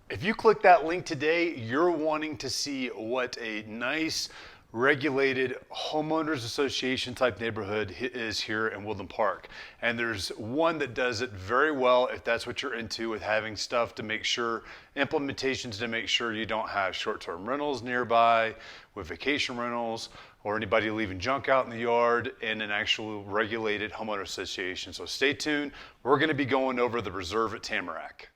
If you click that link today, you're wanting to see what a nice, regulated homeowners association type neighborhood is here in Woodland Park. And there's one that does it very well if that's what you're into, with having stuff to make sure, implementations to make sure you don't have short-term rentals nearby, with vacation rentals, or anybody leaving junk out in the yard, in an actual regulated homeowner association. So stay tuned. We're going to be going over the reserve at Tamarac.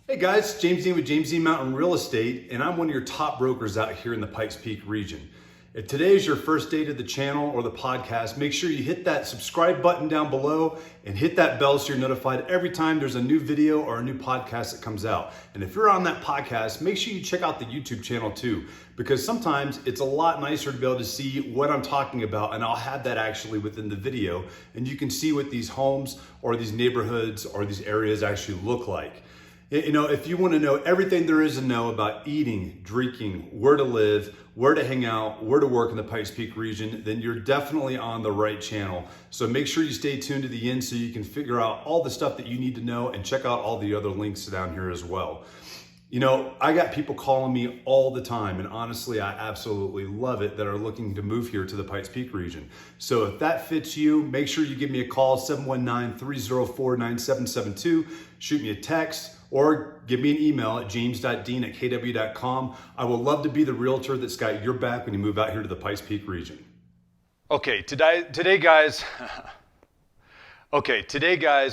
Hey guys, James Dean with James Dean Mountain Real Estate, and I'm one of your top brokers out here in the Pikes Peak region. If today is your first day to the channel or the podcast, make sure you hit that subscribe button down below and hit that bell so you're notified every time there's a new video or a new podcast that comes out. And if you're on that podcast, make sure you check out the YouTube channel too, because sometimes it's a lot nicer to be able to see what I'm talking about, and I'll have that actually within the video, and you can see what these homes or these neighborhoods or these areas actually look like. You know, if you want to know everything there is to know about eating, drinking, where to live, where to hang out, where to work in the Pikes Peak region, then you're definitely on the right channel. So make sure you stay tuned to the end so you can figure out all the stuff that you need to know, and check out all the other links down here as well. You know, I got people calling me all the time, and honestly, I absolutely love it, that are looking to move here to the Pikes Peak region. So if that fits you, make sure you give me a call, 719-304-9772. Shoot me a text, or give me an email at james.dean@kw.com. I would love to be the realtor that's got your back when you move out here to the Pikes Peak region. Okay, today guys,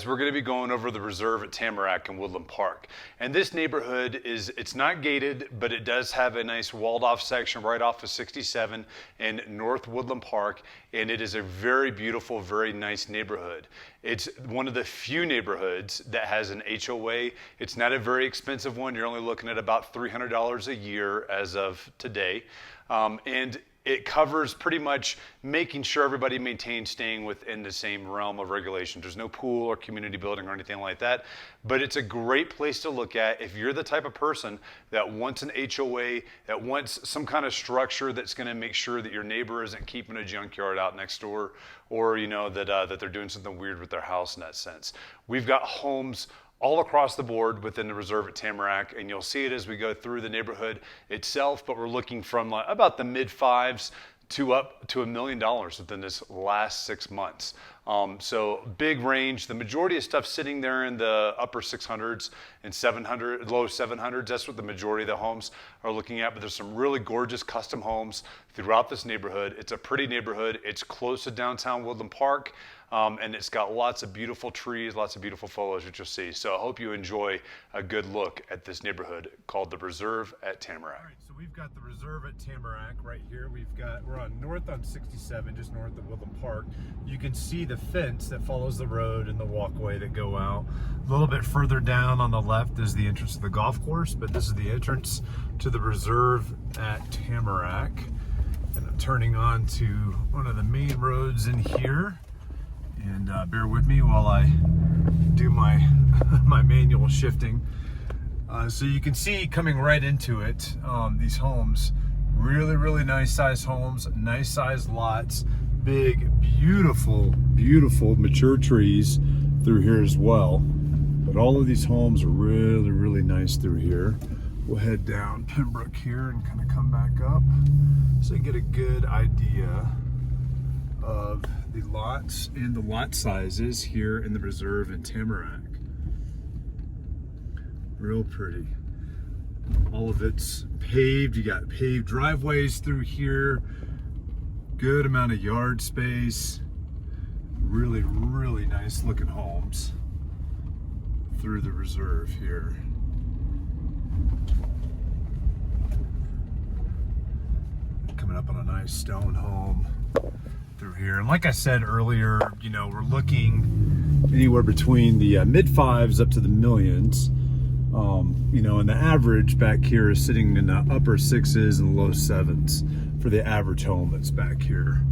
we're going to be going over the reserve at Tamarac and Woodland Park. And this neighborhood it's not gated, but it does have a nice walled off section right off of 67 in North Woodland Park. And it is a very beautiful, very nice neighborhood. It's one of the few neighborhoods that has an HOA. It's not a very expensive one. You're only looking at about $300 a year as of today. And it covers pretty much making sure everybody maintains staying within the same realm of regulations. There's no pool or community building or anything like that, but it's a great place to look at if you're the type of person that wants an HOA, that wants some kind of structure that's going to make sure that your neighbor isn't keeping a junkyard out next door, or that they're doing something weird with their house in that sense. We've got homes all across the board within the reserve at Tamarac, and you'll see it as we go through the neighborhood itself, but we're looking from about the mid fives to up to $1 million within this last 6 months. So big range. The majority of stuff sitting there in the upper 600s and 700, low 700s. That's what the majority of the homes are looking at. But there's some really gorgeous custom homes throughout this neighborhood. It's a pretty neighborhood. It's close to downtown Woodland Park. And it's got lots of beautiful trees, lots of beautiful foliage, which you'll see. So I hope you enjoy a good look at this neighborhood called the Reserve at Tamarac. All right, so we've got the Reserve at Tamarac right here. We're on north on 67, just north of Woodland Park. You can see the fence that follows the road and the walkway that go out. A little bit further down on the left is the entrance to the golf course, but this is the entrance to the Reserve at Tamarac. And I'm turning on to one of the main roads in here. And bear with me while I do my my manual shifting. So you can see coming right into it, these homes, really nice size homes, nice size lots, big, beautiful mature trees through here as well. But all of these homes are really nice through here. We'll head down Pembroke here and kind of come back up so you get a good idea of the lots and the lot sizes here in the Reserve in Tamarac. Real pretty. All of it's paved. You got paved driveways through here. Good amount of yard space. Really nice looking homes through the Reserve here. Coming up on a nice stone home through here. And like I said earlier, you know, we're looking anywhere between the mid fives up to the millions. You know, and the average back here is sitting in the upper sixes and low sevens for the average home that's back here.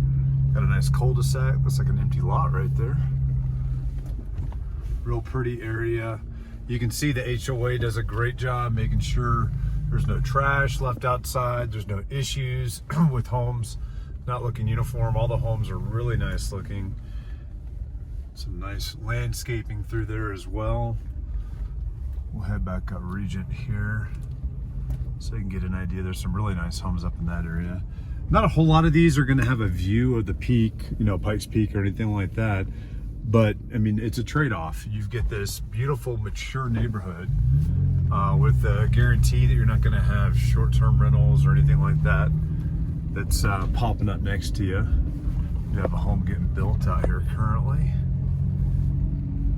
Got a nice cul-de-sac. Looks like an empty lot right there. Real pretty area. You can see the HOA does a great job making sure there's no trash left outside. There's no issues with homes not looking uniform. All the homes are really nice looking. Some nice landscaping through there as well. We'll head back up Regent here so you can get an idea. There's some really nice homes up in that area. Not a whole lot of these are going to have a view of the peak, you know, Pikes Peak or anything like that. But I mean, it's a trade-off. You get this beautiful, mature neighborhood with a guarantee that you're not going to have short-term rentals or anything like that that's popping up next to you. You have a home getting built out here currently.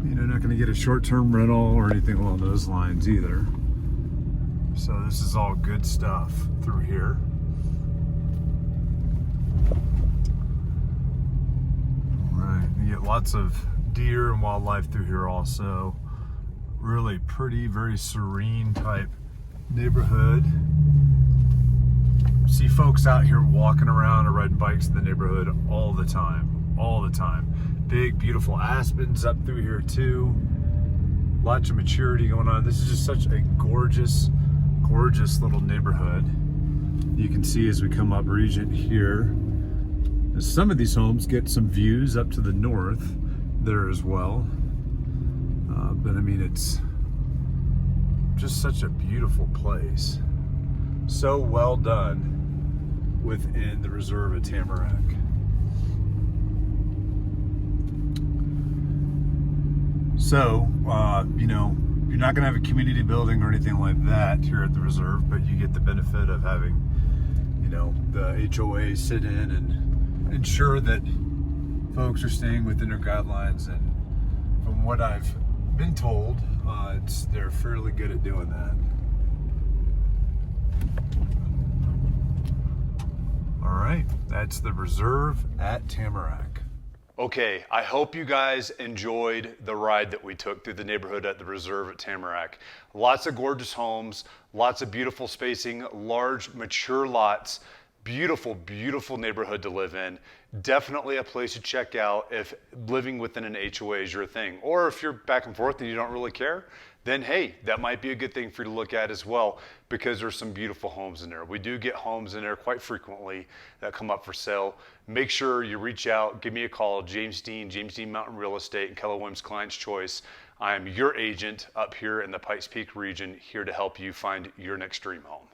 You know, not going to get a short-term rental or anything along those lines either. So this is all good stuff through here. You get lots of deer and wildlife through here also. Really pretty, very serene type neighborhood. See folks out here walking around or riding bikes in the neighborhood all the time, all the time. Big, beautiful aspens up through here too. Lots of maturity going on. This is just such a gorgeous, gorgeous little neighborhood. You can see as we come up Regent here, some of these homes get some views up to the north there as well. But I mean, it's just such a beautiful place. So well done within the reserve at Tamarac. So, you know, you're not going to have a community building or anything like that here at the reserve, but you get the benefit of having, you know, the HOA sit in and ensure that folks are staying within their guidelines, and from what I've been told, they're fairly good at doing that. All right, that's the reserve at Tamarac. Okay, I hope you guys enjoyed the ride that we took through the neighborhood at the reserve at Tamarac. Lots of gorgeous homes, lots of beautiful spacing, large, mature lots. Beautiful, beautiful neighborhood to live in. Definitely a place to check out if living within an HOA is your thing. Or if you're back and forth and you don't really care, then hey, that might be a good thing for you to look at as well, because there's some beautiful homes in there. We do get homes in there quite frequently that come up for sale. Make sure you reach out, give me a call, James Dean Mountain Real Estate, and Keller Williams Client's Choice. I am your agent up here in the Pikes Peak region, here to help you find your next dream home.